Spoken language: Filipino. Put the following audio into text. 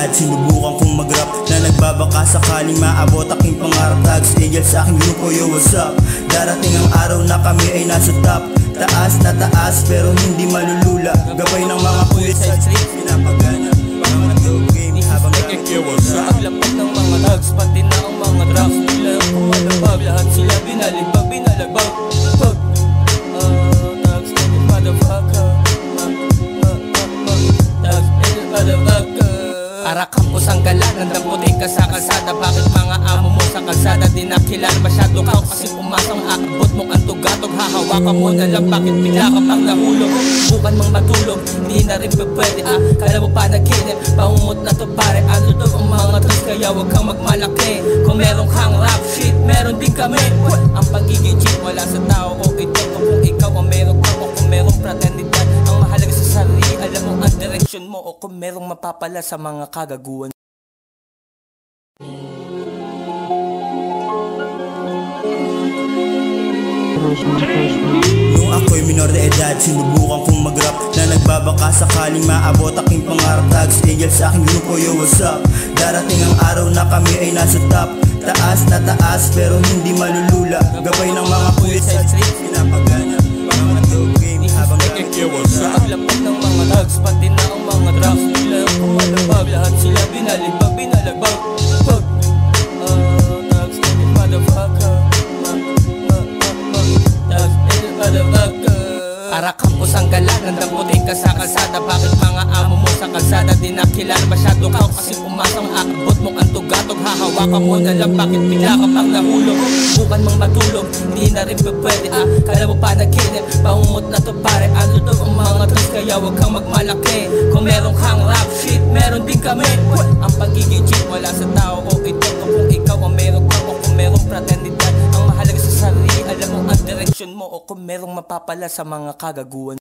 edad, sinubukan kong mag-rap na nagbabaka sakaling maabot aking pangarap. Tags Angel sa aking grupo, yo what's up? Darating ang araw na kami ay nasa top. Taas na taas pero hindi malulula. Gabay ng mga kulit sa street, pinapagana mga nag-game habang nakikiwas sa paglapag ng mga tags, pati na ang mga drugs. Bigla ang pumalabag, lahat sila binaligbag, binalagbag. Tags Angel motherfucker, Tags Angel motherfucker. Para campus ang gala, nandaputi ka sa kalsada. Bakit mga amo mo sa kalsada di nakilala masyado ka? Kasi pumasang aabot mong ang tugatog, hahawakan mo na lang. Bakit bigla ka pang nahulog? Bukan mang matulog, hindi na rin pwede. Kala mo pa naginip, pangumot na to pare. Ano to ang mga tricks, kaya wag kang magmalaki. Kung meron kang rap shit, meron din kami. Ang pagiging cheat wala sa tao o ito. Kung ikaw ang meron ka o kung merong fraternidad, ang mahalaga sa sarili, alam mo ang direksyon mo. O kung merong mapapala sa mga kagaguhan. Nung ako'y minor de edad, sinubukan kong mag-rap na nagbabaka sakaling maabot aking pangarap. Tags Angel sa aking grupo, yo what's up? Darating ang araw na kami ay nasa top. Taas na taas pero hindi malulula. Gabay ng mga kulit sa street, pinapagana mga nag-game habang nakikiwas sa paglapag ng mga tags, pati na ang mga drugs. Bigla ang pumalabag, lahat sila binaligbag, binalagbag. Tags Angel motherfucker, Tags Angel motherfucker. Para campus ang gala, nandaputi ka sa kalsada. Bakit mga amo mo sa kalsada di nakilala masyado ka? Kasi pumasang aabot mong ang tugatog, hahawakan mo na lang. Bakit bigla ka pang nahulog? Bukan mang matulog, hindi na rin pwede. Kala mo pa naginip, pangumot na to pare. Ano to ang mga tricks, kaya wag kang magmalaki. Kung meron kang rap shit, meron din kami. Ang pagiging cheat wala sa tao o ito. Kung ikaw ang meron ka o kung merong fraternidad, ang mahalaga sa sarili, alam mo ang direksyon mo. O kung merong mapapala sa mga kagaguhan.